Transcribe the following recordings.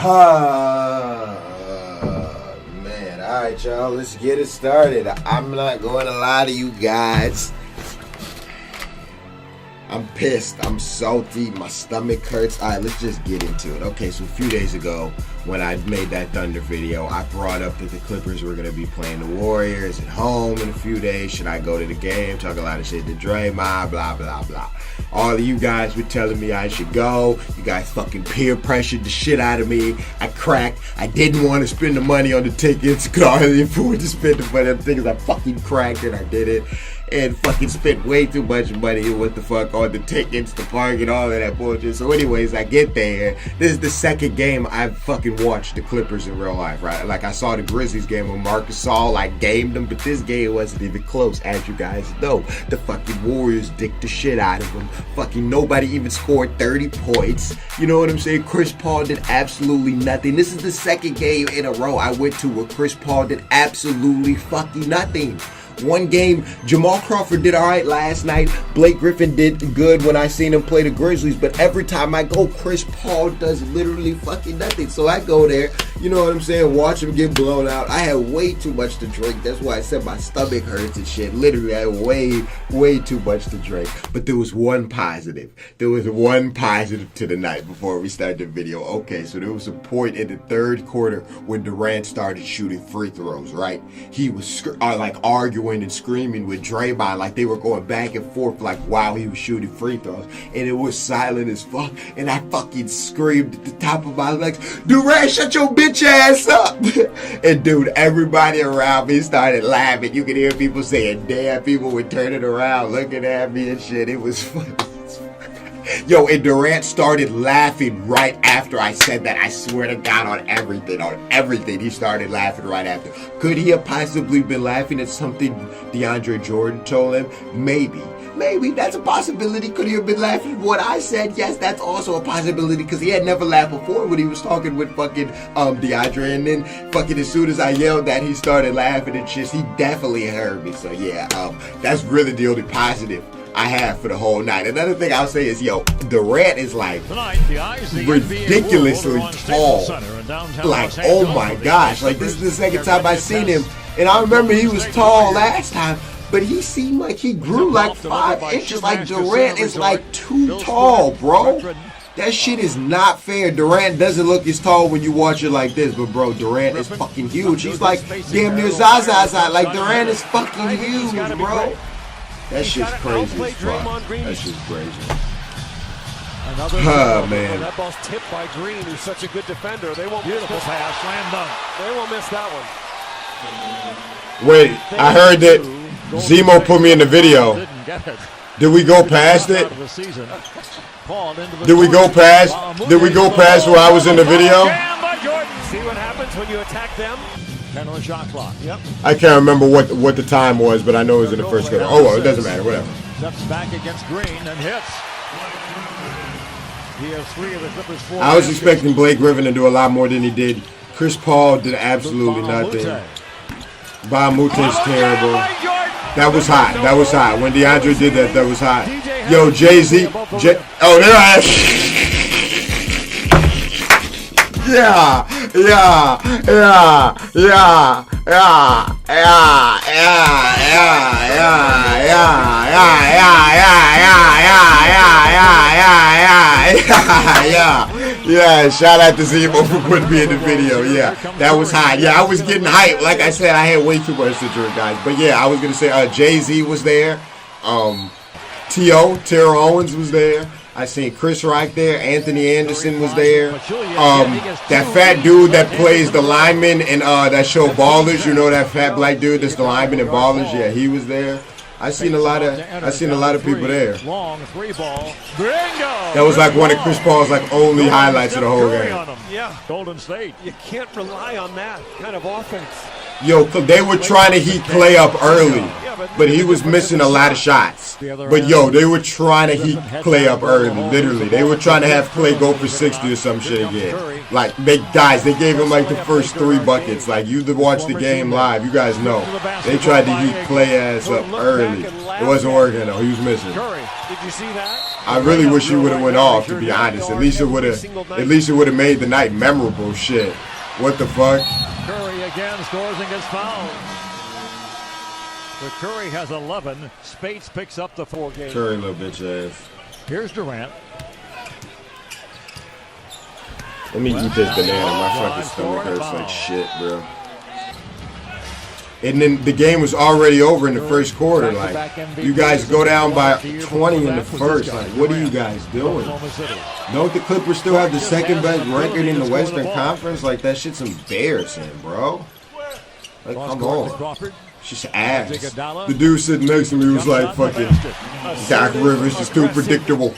Man, alright y'all, let's get it started. I'm not going to lie to you guys. I'm pissed, I'm salty, my stomach hurts. Alright, let's just get into it. Okay, so a few days ago, when I made that Thunder video, I brought up that the Clippers were going to be playing the Warriors at home in a few days. Should I go to the game? Talk a lot of shit to Draymond, blah, blah, blah. All of you guys were telling me I should go. You guys fucking peer pressured the shit out of me. I cracked. I didn't want to spend the money on the tickets. Could hardly afford to spend the money on the tickets. I fucking cracked it. I did it. And fucking spent way too much money, what the fuck, on the tickets, the parking, all of that bullshit. So anyways, I get there. This is the second game I've fucking watched the Clippers in real life, right? Like, I saw the Grizzlies game with Marcus Gasol. I gamed them, but this game wasn't even close, as you guys know. The fucking Warriors dicked the shit out of them. Fucking nobody even scored 30 points. You know what I'm saying? Chris Paul did absolutely nothing. This is the second game in a row I went to where Chris Paul did absolutely fucking nothing. One game, Jamal Crawford did all right last night. Blake Griffin did good when I seen him play the Grizzlies. But every time I go, Chris Paul does literally fucking nothing. So I go there, you know what I'm saying, watch him get blown out. I had way too much to drink. That's why I said my stomach hurts and shit. Literally, I had way too much to drink. But there was one positive. There was one positive to the night before we started the video. Okay, so there was a point in the third quarter when Durant started shooting free throws, right? He was like arguing and screaming with Draymond, like they were going back and forth, like while he was shooting free throws, and it was silent as fuck. And I fucking screamed at the top of my lungs, Durant, shut your bitch ass up. And dude, everybody around me started laughing. You could hear people saying damn, people were turning around looking at me and shit. It was funny. Yo, and Durant started laughing right after I said that. I swear to God, on everything, he started laughing right after. Could he have possibly been laughing at something DeAndre Jordan told him? Maybe, that's a possibility. Could he have been laughing at what I said? Yes, that's also a possibility, because he had never laughed before when he was talking with fucking DeAndre, and then fucking as soon as I yelled that, he started laughing and shit. He definitely heard me. So yeah, that's really the only positive I have for the whole night. Another thing I'll say is, yo, Durant is like ridiculously tall. Like, oh my gosh, like this is the second time I've seen him, and I remember he was tall last time, but he seemed like he grew like 5 inches. Like, Durant is like too tall, bro. That shit is not fair. Durant doesn't look as tall when you watch it like this, but bro, Durant is fucking huge. He's like damn near Zaza's height. Like, Durant is fucking huge, bro. That shit's crazy as fuck. That shit's crazy. Man. That ball's tipped by Green, who's such a good defender. They won't miss this pass. Slam dunk. They won't miss that one. Wait, I heard that Zemo put me in the video. Did we go past it? Did we go past where I was in the video? See what happens when you attack them? 10 on the shot clock. Yep. I can't remember what the time was, but I know it was in the first quarter. Oh, well, it doesn't matter. Whatever. Steps back against Green and hits. He has 3 of the Clippers' 4. I was expecting Blake Griffin to do a lot more than he did. Chris Paul did absolutely nothing. Bahamute's terrible. That was hot. That was hot. When DeAndre did that, that was hot. Yo, Jay-Z. Oh, there I am. Yeah. Shout out to Zemo for putting me in the video. Yeah, that was hot. Yeah, I was getting hyped. Like I said, I had way too much to drink, guys. But yeah, I was gonna say Jay-Z was there. Terrell Owens was there. I seen Chris right there. Anthony Anderson was there. That fat dude that plays the lineman in that show Ballers, you know, that fat black dude that's the lineman in Ballers. Yeah, he was there. I seen a lot of people there. That was like one of Chris Paul's like only highlights of the whole game. Yeah, Golden State. You can't rely on that kind of offense. Yo, they were trying to heat Clay up early, but he was missing a lot of shots. But yo, they were trying to heat Clay up early, literally. They were trying to have Clay go for 60 or some shit again. Like, they gave him like the first 3 buckets. Like, you watched the game live, you guys know. They tried to heat Clay ass up early. It wasn't working though, he was missing. I really wish he would have went off, to be honest. At least it would have made the night memorable. Shit. What the fuck? Curry again scores and gets fouled. But Curry has 11. Spates picks up the 4 games. Curry, little bitch ass. Here's Durant. Let me eat this banana. My fucking stomach hurts like shit, bro. And then the game was already over in the first quarter. Like, you guys go down by 20 in the first. Like, what are you guys doing? Don't the Clippers still have the second best record in the Western Conference? Like, that shit's embarrassing, bro. Like, come on. It's just ass. The dude sitting next to me was like, fucking, Doc Rivers is too predictable.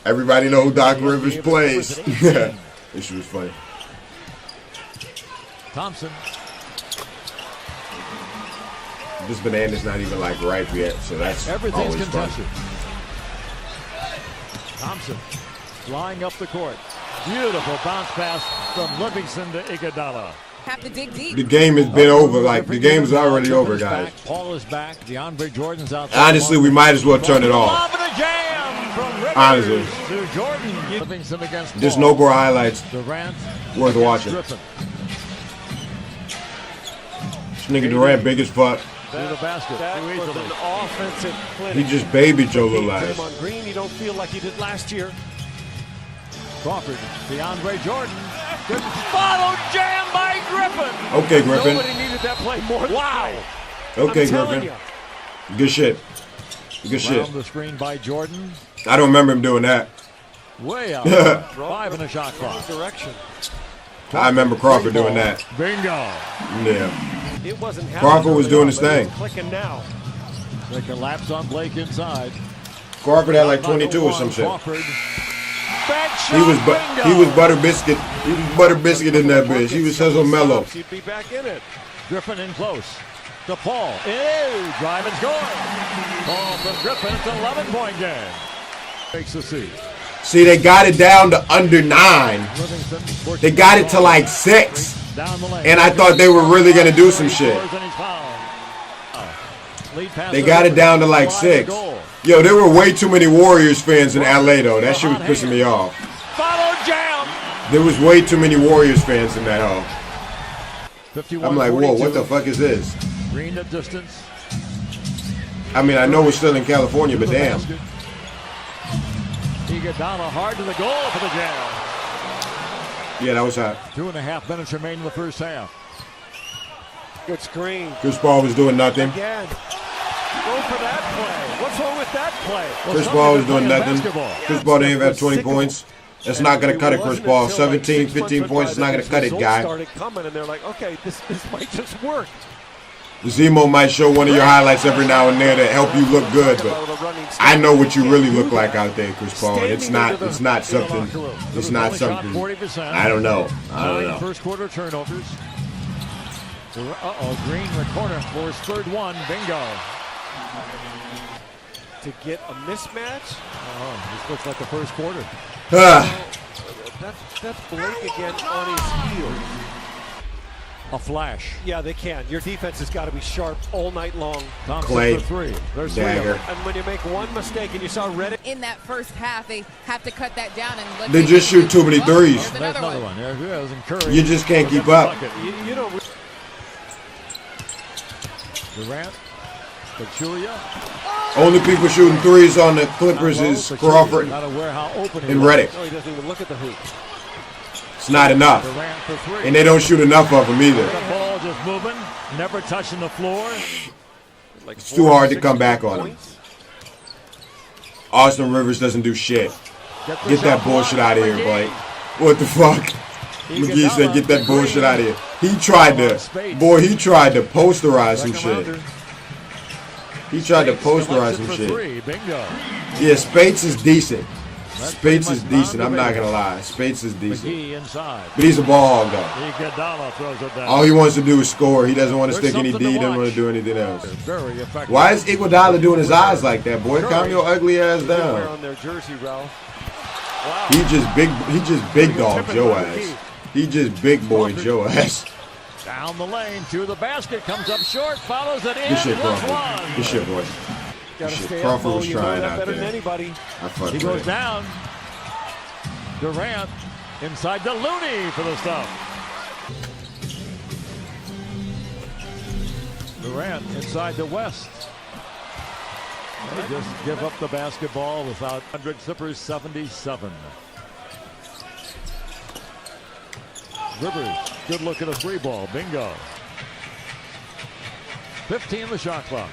Everybody know who Doc Rivers plays. Yeah. This shit was funny. Thompson. This banana's not even like ripe yet, so that's everything's always contested. Fun. Thompson flying up the court. Beautiful bounce pass from Livingston to Iguodala. Have to dig deep. The game has been over. Like, the game's already over, guys. Paul is back. DeAndre Jordan's out. Honestly, we might as well turn it off. Honestly. There's no more highlights worth watching. This nigga Durant big as fuck. To the basket. That was an offensive clinic. He just baby Joe little ass. On Green, you don't feel like he did last year. Crawford, DeAndre Jordan. Follow jam by Griffin. Okay, Griffin. Nobody needed that play more. Wow. Okay, Griffin. Good shit. Good shit. Around the screen by Jordan. I don't remember him doing that. Way out. 5 in the shot clock. Direction. I remember Crawford doing that. Bingo. Yeah. It wasn't Crawford was doing his thing. Clicking now. They collapse on Blake inside. Crawford had like 22 or some shit. Crawford. He was butter biscuit. He was butter biscuit in that bitch. He was so mellow. He'd be back in it. Griffin in close. To Paul. Ew, drive and score. Paul from Griffin. It's an 11-point game. Takes the seat. See, they got it down to under 9. They got it to like 6. And I thought they were really going to do some shit. They got it down to like 6. Yo, there were way too many Warriors fans in LA, though. That shit was pissing me off. There was way too many Warriors fans in that hole. I'm like, whoa, what the fuck is this? Green at distance. I mean, I know we're still in California, but damn. Iguodala hard to the goal for the Jam. Yeah, that was hot. 2.5 minutes remain in the first half. Good screen. Chris Paul was doing nothing. Again. Go for that play. What's wrong with that play? Chris Paul was doing nothing. Chris Paul didn't even have 20 points. That's not going to cut it, Chris Paul. 17, 15 points is not going to cut it, guy. Started coming, and they're like, okay, this might just work. Zemo might show one of your highlights every now and then to help you look good, but I know what you really look like out there, Chris Paul. It's not something. I don't know. First quarter turnovers. Green in the corner for his third one. Bingo. To get a mismatch? This looks like the first quarter. That's Blake again on his heels. A flash. Yeah, they can. Your defense has got to be sharp all night long. Clay, three. There's dagger. And when you make one mistake, and you saw Reddick in that first half, they have to cut that down and let they just shoot too many threes. There's another one. You just can't keep up. You don't. Durant, Pachulia. Only people shooting threes on the Clippers is Crawford and Reddick. No, he doesn't even look at the hoop. It's not enough. And they don't shoot enough of them either. The ball just moving, never touching the floor. It's too hard to come back on him. Austin Rivers doesnst do shit. Get that bullshit out of here, Blake. What the fuck? McGee said, get that bullshit out of here. He tried to posterize some shit. Yeah, Spates is decent. Speights is decent. I'm not gonna lie. Speights is decent. McGee inside. But he's a ball hog, though. Iguodala throws it down. All he wants to do is score. He doesn't want to stick any D. He doesn't want to do anything else. Why is Iguodala doing his eyes like that, boy? Calm your ugly ass down. On their jersey, Ralph. Wow. He just big dog Joe ass. He just big boy Joe ass. Down the lane to the basket, comes up short, follows it in. Good shit, plus Crawford. one. Good shit, boy. Good shit. Crawford was trying out there. I fucked He with goes it. down. Durant inside to Looney for the stop. Durant inside to West. They just give up the basketball without 100. Clippers 77. Rivers, good look at a three ball. Bingo. 15 the shot clock.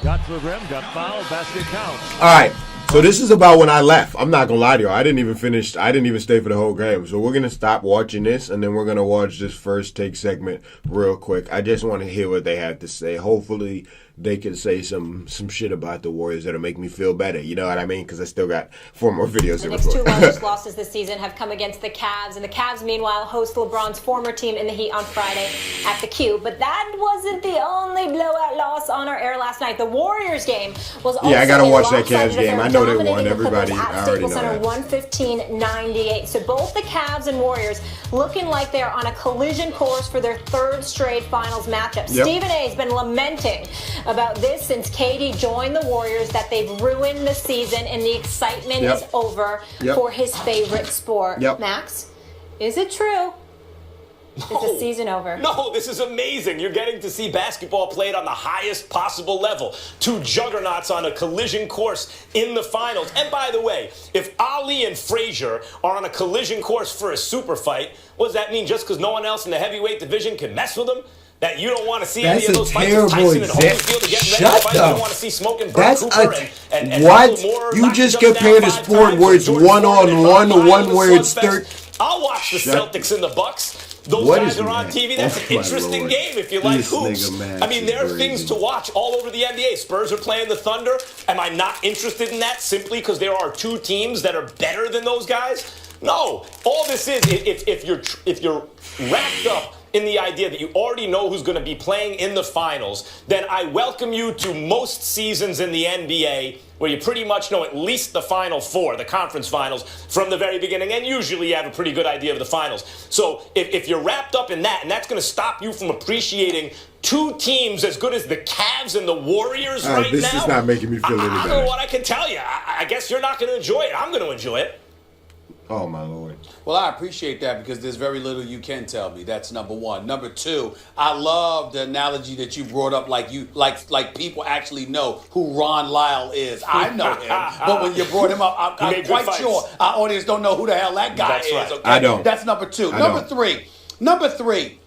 Got to the rim, got fouled, basket counts. All right. So this is about when I left. I'm not gonna lie to you. I didn't even finish. I didn't even stay for the whole game. So we're gonna stop watching this, and then we're gonna watch this first take segment real quick. I just want to hear what they have to say. Hopefully, they can say some shit about the Warriors that'll make me feel better. You know what I mean? Because I still got 4 more videos to The next record. 2 largest losses this season have come against the Cavs, and the Cavs, meanwhile, host LeBron's former team in the Heat on Friday at the Q. But that wasn't the only blowout loss on our air last night. The Warriors game was also I gotta watch that lopsided Cavs game. affair, I know they won. dominating the Everybody, Clippers I at already Staples know Center, that. 115-98. So both the Cavs and Warriors looking like they're on a collision course for their 3rd straight finals matchup. Yep. Stephen A. has been lamenting about this since KD joined the Warriors, that they've ruined the season and the excitement is over for his favorite sport. Max, is it true? Is the season over? No, this is amazing. You're getting to see basketball played on the highest possible level. 2 juggernauts on a collision course in the finals. And by the way, if Ali and Frazier are on a collision course for a super fight, what does that mean? Just because no one else in the heavyweight division can mess with them? That you don't want to see any of those fights with Tyson and Holyfield to get ready to fight? You don't want to see Smoke and Brock Cooper and what? Moore You just knock each other compared a down 5 sport times where with it's Jordan 1-on-1 to Ford one and where it's slugfest. 30. I'll watch the Celtics and the Bucks. Those What guys is are on that? TV. That's Oh, an interesting Lord. game if you like This hoops. nigga Max I mean, there are is things to crazy. watch all over the NBA. Spurs are playing the Thunder. Am I not interested in that simply because there are 2 teams that are better than those guys? No. All this is, if you're wrapped up in the idea that you already know who's going to be playing in the finals, then I welcome you to most seasons in the NBA where you pretty much know at least the Final 4, the conference finals, from the very beginning, and usually you have a pretty good idea of the finals. So if you're wrapped up in that, and that's going to stop you from appreciating 2 teams as good as the Cavs and the Warriors right now, this is not making me feel any I don't better. know what I can tell you. I guess you're not going to enjoy it. I'm going to enjoy it. Oh my Lord. Well, I appreciate that because there's very little you can tell me. That's number one. Number 2, I love the analogy that you brought up, like people actually know who Ron Lyle is. I know him, but when you brought him up, I'm quite sure our audience don't know who the hell that guy is. Right. Okay? I don't. That's number 2. Number three,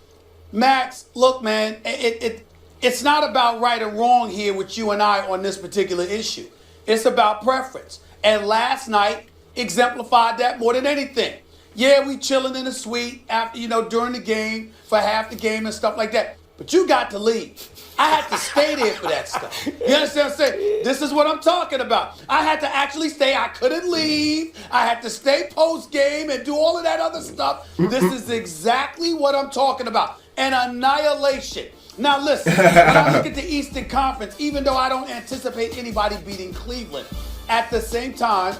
Max. Look, man, it's not about right or wrong here with you and I on this particular issue. It's about preference. And last night exemplified that more than anything. Yeah, we chilling in the suite after, during the game, for half the game and stuff like that. But you got to leave. I had to stay there for that stuff. You understand what I'm saying? This is what I'm talking about. I had to actually stay. I couldn't leave. I had to stay post-game and do all of that other stuff. This is exactly what I'm talking about. An annihilation. Now listen, when I look at the Eastern Conference, even though I don't anticipate anybody beating Cleveland, at the same time,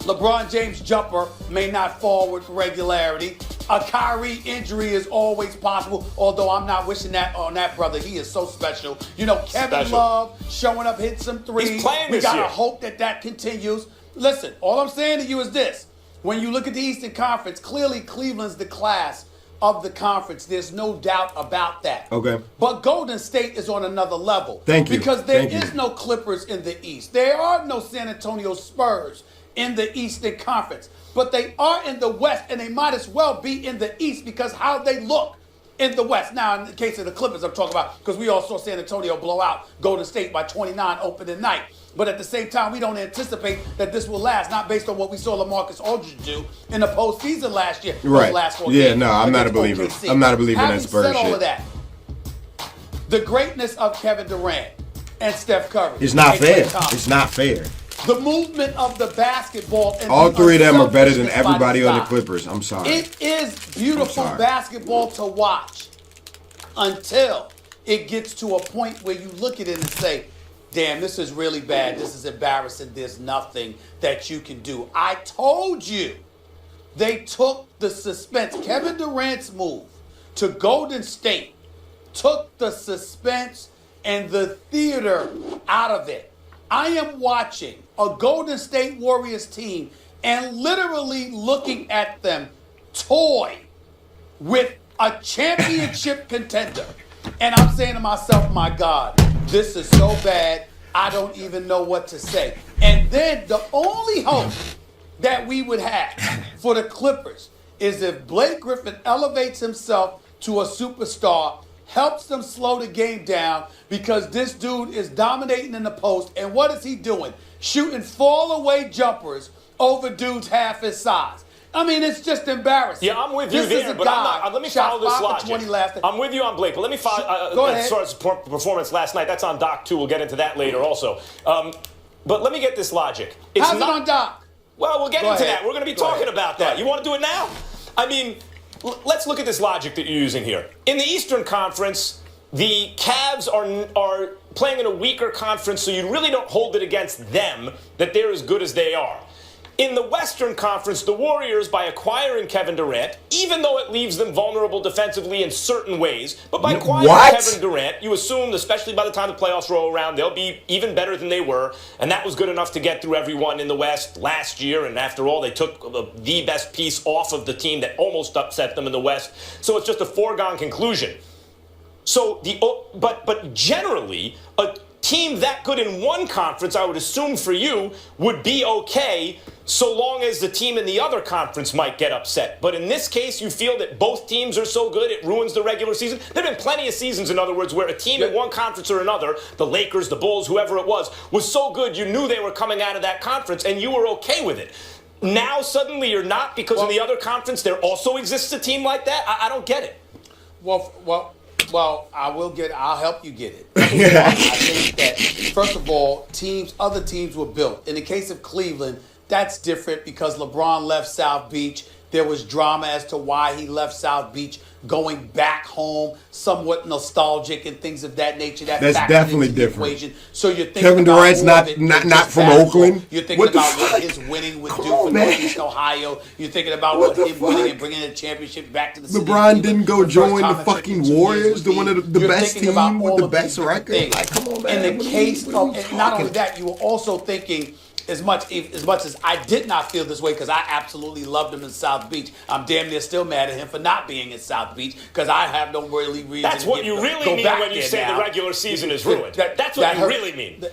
LeBron James' jumper may not fall with regularity. A Kyrie injury is always possible, although I'm not wishing that on that brother. He is so special. Kevin Love showing up, hitting some threes. He's playing we this gotta year. hope that continues. Listen, all I'm saying to you is this. When you look at the Eastern Conference, clearly Cleveland's the class of the conference. There's no doubt about that. Okay. But Golden State is on another level. Thank you. Because there Thank you. is no Clippers in the East. There are no San Antonio Spurs in the Eastern Conference. But they are in the West, and they might as well be in the East because how they look in the West. Now, in the case of the Clippers, I'm talking about, because we all saw San Antonio blow out Golden State by 29 opening night. But at the same time, we don't anticipate that this will last, not based on what we saw LaMarcus Aldridge do in the postseason last year. Right. Those last 4 Yeah, games no, I'm not a against believer. OKC. I'm not a believer in that Spurs Having said all shit. of that, the greatness of Kevin Durant and Steph Curry. It's not and Klay fair. Thompson. It's not fair. The movement of the basketball. And all three of them are better than everybody on the Clippers. I'm sorry. It is beautiful basketball to watch until it gets to a point where you look at it and say, damn, this is really bad. This is embarrassing. There's nothing that you can do. I told you they took the suspense. Kevin Durant's move to Golden State took the suspense and the theater out of it. I am watching a Golden State Warriors team and literally looking at them toy with a championship contender. And I'm saying to myself, my God, this is so bad, I don't even know what to say. And then the only hope that we would have for the Clippers is if Blake Griffin elevates himself to a superstar, helps them slow the game down, because this dude is dominating in the post. And what is he doing? Shooting fall-away jumpers over dudes half his size. I mean, it's just embarrassing. Yeah, I'm with you there, but let me follow this logic. I'm with you on Blake, but let me follow Go ahead. as far as performance last night. That's on Doc, too. We'll get into that later also. But let me get this logic. How's it on Doc? Well, we'll get into that. We're going to be talking about that. You want to do it now? I mean, let's look at this logic that you're using here. In the Eastern Conference, the Cavs are playing in a weaker conference, so you really don't hold it against them that they're as good as they are. In the Western Conference, the Warriors, by acquiring Kevin Durant, even though it leaves them vulnerable defensively in certain ways, but by acquiring Kevin Durant, you assume, especially by the time the playoffs roll around, they'll be even better than they were, and that was good enough to get through everyone in the West last year, and after all, they took the best piece off of the team that almost upset them in the West, so it's just a foregone conclusion. So but generally, a team that good in one conference, I would assume for you, would be okay so long as the team in the other conference might get upset. But in this case, you feel that both teams are so good it ruins the regular season? There have been plenty of seasons, in other words, where a team in one conference or another, the Lakers, the Bulls, whoever it was so good you knew they were coming out of that conference and you were okay with it. Now suddenly you're not, because in the other conference there also exists a team like that? I don't get it. Well, I'll help you get it. I think that, first of all, other teams were built. In the case of Cleveland, that's different because LeBron left South Beach. There was drama as to why he left South Beach, going back home, somewhat nostalgic and things of that nature. That's definitely different. Equation. So you're thinking Kevin Durant's not from Oakland. You're thinking about what his winning would do for Northeast Ohio. You're thinking about what him winning and bringing the championship back to the city. LeBron didn't go join the fucking Warriors, one of the best team with the best record. Like, come on, man. In the case of, and not only that, you were also thinking, as much as I did not feel this way, because I absolutely loved him in South Beach, I'm damn near still mad at him for not being in South Beach, because I have no really reason That's what you really mean when you say the regular season is ruined. That's what you really mean.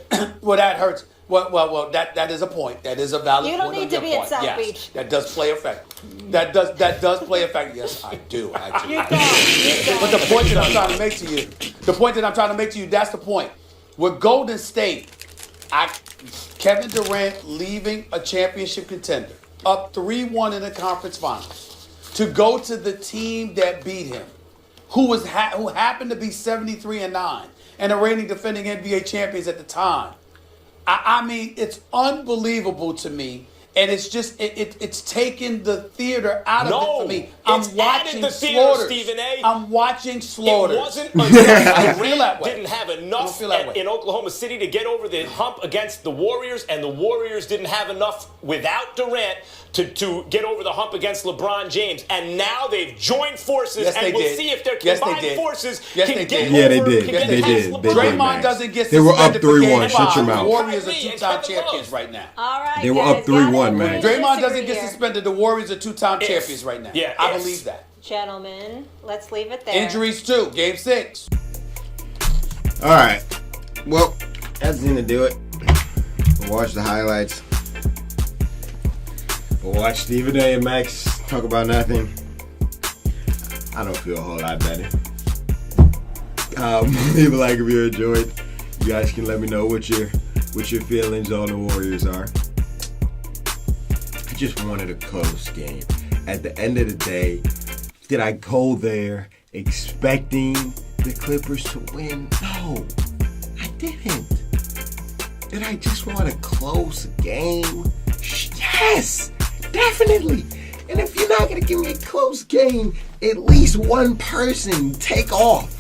Well, that hurts. Well, that is a point. That is a valid point. You don't need to be at South Beach. That does play effect. That does play effect. Yes, I do, actually. You don't. But the point that I'm trying to make to you, that's the point. With Golden State, Kevin Durant leaving a championship contender, up 3-1 in the conference finals, to go to the team that beat him, who happened to be 73-9 and the reigning defending NBA champions at the time. I mean, it's unbelievable to me. And it's just, it's taken the theater out of it for me. I'm watching the theater, Stephen A. I'm watching slaughters. It wasn't enough. Durant didn't have enough in Oklahoma City to get over the hump against the Warriors, and the Warriors didn't have enough without Durant to get over the hump against LeBron James. And now they've joined forces, and we'll see if their combined forces can get over. Yeah, they did. Draymond doesn't get They were up suspended for 3-1. game Shut your five. mouth. The Warriors are two-time champions right now. All right, they were up 3-1, man. Draymond doesn't get suspended. The Warriors are two-time champions right now. Yeah, I believe that. Gentlemen, let's leave it there. Injuries too. Game 6. All right. Well, that's the thing to do it. We'll watch the highlights. We'll watch Stephen A. and Max talk about nothing. I don't feel a whole lot better. Leave a like if you enjoyed. You guys can let me know what your feelings on the Warriors are. I just wanted a close game. At the end of the day, did I go there expecting the Clippers to win? No, I didn't. and I just want a close game, yes, definitely. And if you're not going to give me a close game, at least one person take off.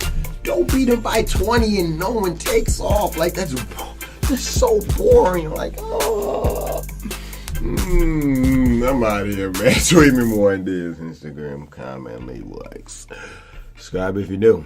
Don't beat them by 20 and no one takes off. Like, that's so boring. Like, oh. I'm out of here, man. Tweet me more on this. Instagram, comment, leave likes. Subscribe if you're new.